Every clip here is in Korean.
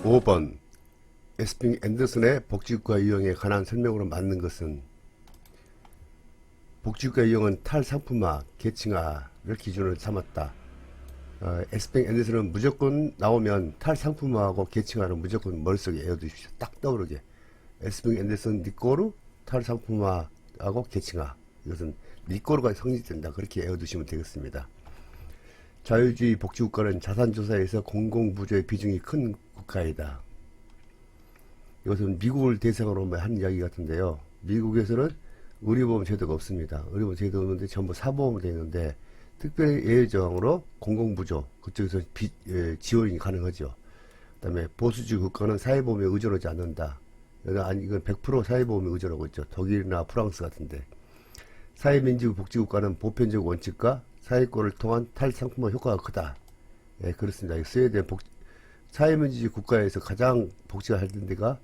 5번 에스핑 앤더슨의 복지국가 이용에 관한 설명으로 맞는 것은 복지국가 이용은 탈상품화, 계층화를 기준으로 삼았다. 에스핑 앤더슨은 무조건 나오면 탈상품화하고 계층화를 무조건 머릿속에 외워두십시오. 딱 떠오르게. 에스핑 앤더슨 니꼬르 탈상품화하고 계층화. 이것은 니꼬르가 성립된다. 그렇게 외워두시면 되겠습니다. 자유주의 복지국가는 자산조사에서 공공부조의 비중이 큰 국가이다. 이것은 미국을 대상으로 한 이야기 같은데요. 미국에서는 의료보험 제도가 없습니다. 의료보험 제도가 없는데 전부 사보험으로 되어 있는데 특별히 예외조항으로 공공부조 그쪽에서 지원이 가능하죠. 그 다음에 보수주의 국가는 사회보험에 의존하지 않는다. 이건 100% 사회보험에 의존하고 있죠. 독일이나 프랑스 같은데. 사회민주주의 복지국가는 보편적 원칙과 사회권을 통한 탈상품화 효과가 크다. 예, 그렇습니다. 스웨덴 사회민주주의 국가에서 가장 복지가 잘 된 데가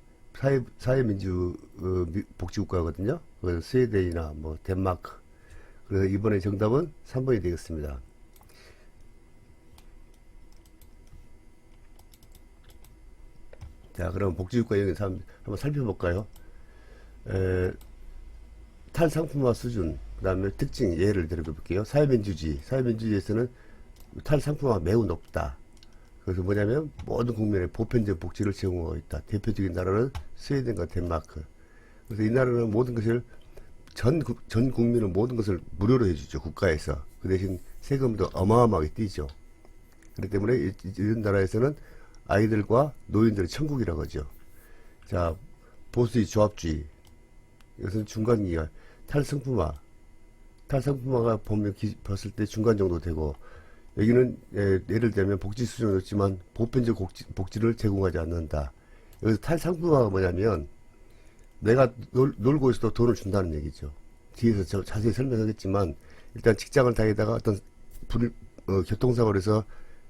사회민주 복지국가거든요. 그래서 스웨덴이나 뭐 덴마크. 그래서 이번에 정답은 3번이 되겠습니다. 자, 그럼 복지국가 영역에서 한번 살펴볼까요? 탈상품화 수준, 그 다음에 특징, 예를 들어볼게요. 사회민주주의에서는 탈상품화가 매우 높다. 그래서 뭐냐면 모든 국민의 보편적 복지를 제공하고 있다. 대표적인 나라는 스웨덴과 덴마크. 그래서 이 나라는 모든 것을 전 국민은 모든 것을 무료로 해주죠. 국가에서. 그 대신 세금도 어마어마하게 띄죠. 그렇기 때문에 이런 나라에서는 아이들과 노인들의 천국이라고 하죠. 자, 보수주의 조합주의. 이것은 중간기가 탈상품화가 보면 봤을 때 중간 정도 되고, 여기는 예를 들면 복지 수준은 높지만 보편적 복지를 제공하지 않는다. 여기서 탈상품화가 뭐냐면 내가 놀고 있어도 돈을 준다는 얘기죠. 뒤에서 자세히 설명하겠지만 일단 직장을 다니다가 어떤 교통사고를 해서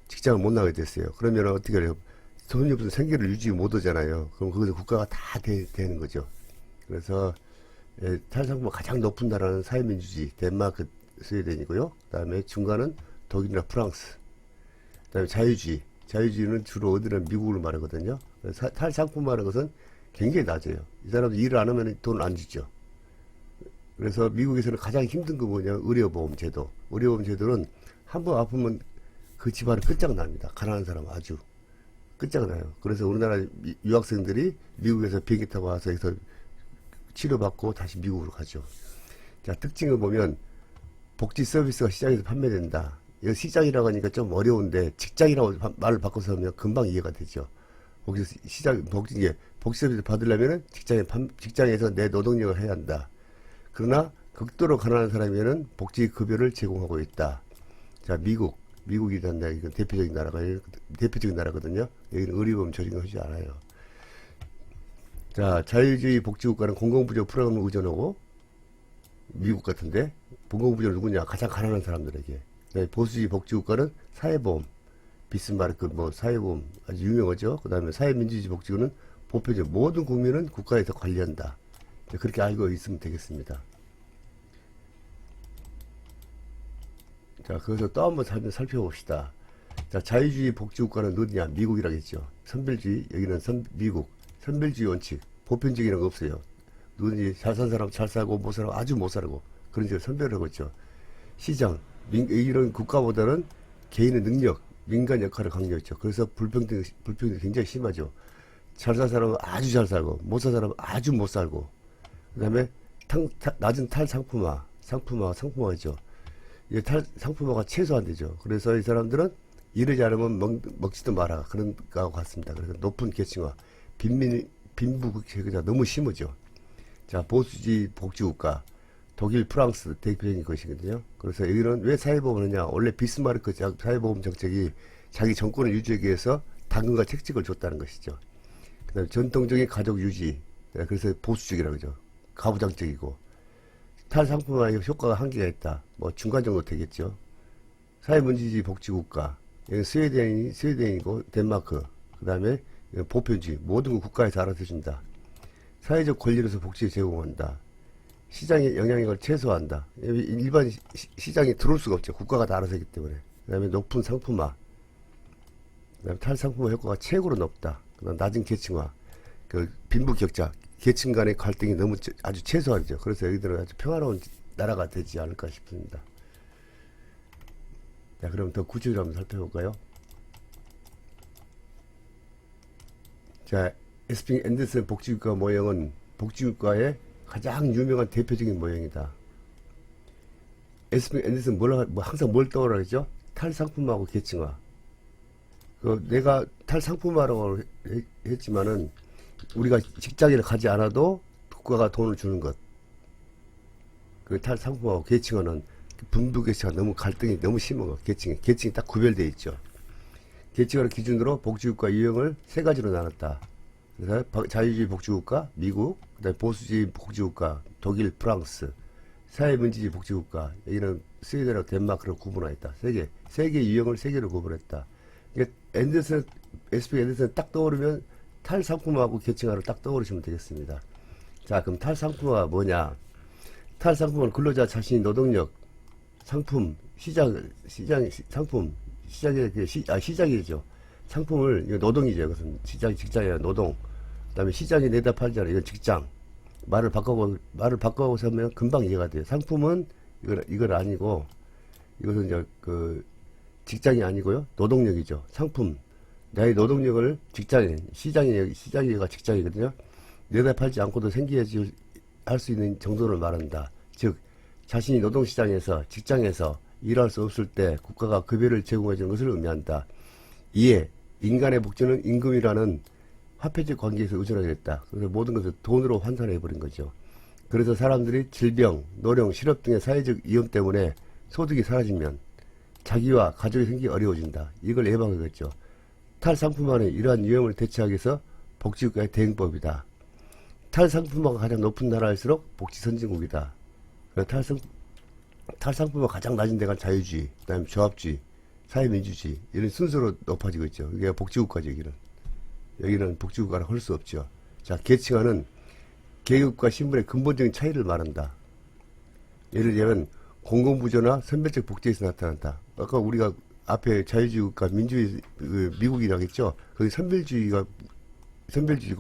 직장을 못 나가게 됐어요. 그러면 어떻게 해요? 돈이 없어서 생계를 유지 못 하잖아요. 그럼 거기서 국가가 다 되는 거죠. 그래서 탈상품화 가장 높은 나라는 사회민주주의, 덴마크, 스웨덴이고요. 그 다음에 중간은 독일이나 프랑스. 그 다음에 자유주의는 주로 어디는 미국을 말하거든요. 탈상품화라는 것은 굉장히 낮아요. 이 사람들 일을 안 하면 돈을 안 주죠. 그래서 미국에서는 가장 힘든 거 뭐냐? 의료보험 제도. 의료보험 제도는 한 번 아프면 그 집안은 끝장납니다. 가난한 사람 아주 끝장나요. 그래서 우리나라 유학생들이 미국에서 비행기 타고 와서 여기서 치료받고 다시 미국으로 가죠. 자, 특징을 보면 복지 서비스가 시장에서 판매된다. 이거 시장이라고 하니까 좀 어려운데 직장이라고 말을 바꿔서 하면 금방 이해가 되죠. 복지 서비스 받으려면 직장에서 내 노동력을 해야 한다. 그러나 극도로 가난한 사람에게는 복지 급여를 제공하고 있다. 자, 미국이란다. 이건 대표적인 나라거든요. 여기는 의료보험 적용하지 않아요. 자, 자유주의 복지국가는 공공부조 프로그램을 의존하고 미국 같은데 공공부조는 누구냐? 가장 가난한 사람들에게. 네, 보수주의 복지국가는 사회보험, 비스마르크 사회보험 아주 유명하죠. 그 다음에 사회민주주의 복지국은 보편적 모든 국민은 국가에서 관리한다. 네, 그렇게 알고 있으면 되겠습니다. 자, 그래서 또 한번 살펴봅시다. 자, 자유주의 복지국가는 어디냐? 미국이라겠죠. 선별주의, 여기는 미국. 선별주의 원칙, 보편적이라는 거 없어요. 누구든지 잘 사는 사람 잘 살고 못 살고 아주 못 살고 그런 식으로 선별을 하고 있죠. 시장, 이런 국가보다는 개인의 능력, 민간 역할을 강조했죠. 그래서 불평등이 굉장히 심하죠. 잘 사는 사람은 아주 잘 살고 못 사는 사람은 아주 못 살고 그 다음에 낮은 상품화죠. 이게 상품화가 최소한되죠. 그래서 이 사람들은 이러지 않으면 먹지도 마라 그런 거 같습니다. 그래서 높은 계층화, 빈부격차가 너무 심하죠. 자, 보수주의 복지국가 독일, 프랑스 대표적인 것이거든요. 그래서 여기는 왜 사회보험을 하냐? 원래 비스마르크 사회보험 정책이 자기 정권을 유지하기 위해서 당근과 책찍을 줬다는 것이죠. 그 다음에 전통적인 가족 유지, 그래서 보수적이라고 하죠. 가부장적이고 탈상품화의 효과가 한계가 있다. 중간 정도 되겠죠. 사회민주주의 복지국가, 여기 스웨덴이고 덴마크, 그 다음에 보편주의, 모든 국가에서 알아서 해준다. 사회적 권리로서 복지를 제공한다. 시장의 영향력을 최소화한다. 일반 시장에 들어올 수가 없죠. 국가가 다 알아서 했기 때문에. 그 다음에 높은 상품화. 그 다음에 탈상품화 효과가 최고로 높다. 그다음 낮은 계층화, 그 빈부격차, 계층 간의 갈등이 너무 아주 최소화되죠. 그래서 여기들은 아주 평화로운 나라가 되지 않을까 싶습니다. 자, 그럼 더 구체적으로 한번 살펴볼까요? 자, 에스핑 앤더슨 복지국가 모형은 복지국가의 가장 유명한 대표적인 모형이다. 에스핑 앤더슨 항상 뭘 떠오르라 그러죠? 탈상품화하고 계층화. 내가 탈상품화라고 했지만은 우리가 직장에 가지 않아도 국가가 돈을 주는 것. 그 탈상품화하고 계층화는 분부계층화 너무 갈등이 너무 심한 거. 계층이 딱 구별되어 있죠. 계층화를 기준으로 복지국가 유형을 세 가지로 나눴다. 그래서 자유주의 복지국가, 미국, 그다음에 보수주의 복지국가, 독일, 프랑스, 사회민주주의 복지국가, 여기는 스웨덴하고 덴마크로 구분하였다. 세 개 유형을 세 개로 구분했다. 그러니까 SP 앤더슨 딱 떠오르면 탈상품화하고 계층화를 딱 떠오르시면 되겠습니다. 자, 그럼 탈상품화가 뭐냐? 탈상품은 근로자 자신이 노동력, 상품, 상품, 시장이죠. 상품을, 노동이죠. 이것은 직장이야, 노동. 그 다음에 시장이 내다 팔잖아. 이건 직장. 말을 바꿔서 하면 금방 이해가 돼요. 상품은 이건 아니고, 이것은 이제 직장이 아니고요. 노동력이죠. 상품. 나의 노동력을 시장이가 직장이거든요. 내다 팔지 않고도 할 수 있는 정도를 말한다. 즉, 자신이 노동시장에서, 직장에서 일할 수 없을 때 국가가 급여를 제공해 주는 것을 의미한다. 이에, 인간의 복지는 임금이라는 화폐적 관계에서 의존하게 됐다. 그래서 모든 것을 돈으로 환산해 버린 거죠. 그래서 사람들이 질병, 노령, 실업 등의 사회적 위험 때문에 소득이 사라지면 자기와 가족이 생기기 어려워진다. 이걸 예방하겠죠. 탈상품화는 이러한 위험을 대처하기 위해서 복지국가의 대응법이다. 탈상품화가 가장 높은 나라일수록 복지선진국이다. 탈상품화가 가장 낮은 데가 자유주의, 그 다음에 조합주의, 사회민주주의 이런 순서로 높아지고 있죠. 이게 복지국가죠. 여기는 복지국가라 할 수 없죠. 자, 계층화는 계급과 신분의 근본적인 차이를 말한다. 예를 들면 공공부조나 선별적 복지에서 나타난다. 아까 우리가 앞에 자유주의 국가, 민주주의, 미국이라고 했죠. 거기 선별주의고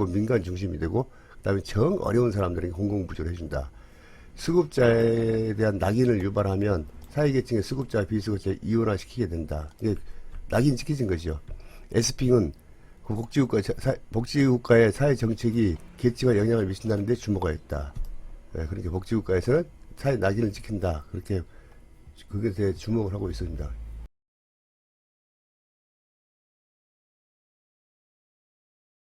민간 중심이 되고, 그 다음에 정 어려운 사람들에게 공공부조를 해준다. 수급자에 대한 낙인을 유발하면 사회계층의 수급자와 비수급자를 이원화시키게 된다. 이게 낙인 찍혀진 거죠. 에스핑은 복지국가의 사회정책이 계층에 영향을 미친다는 데 주목하였다. 그러니까 복지국가에서는 사회 낙인을 찍힌다. 그렇게 그것에 대해 주목을 하고 있습니다.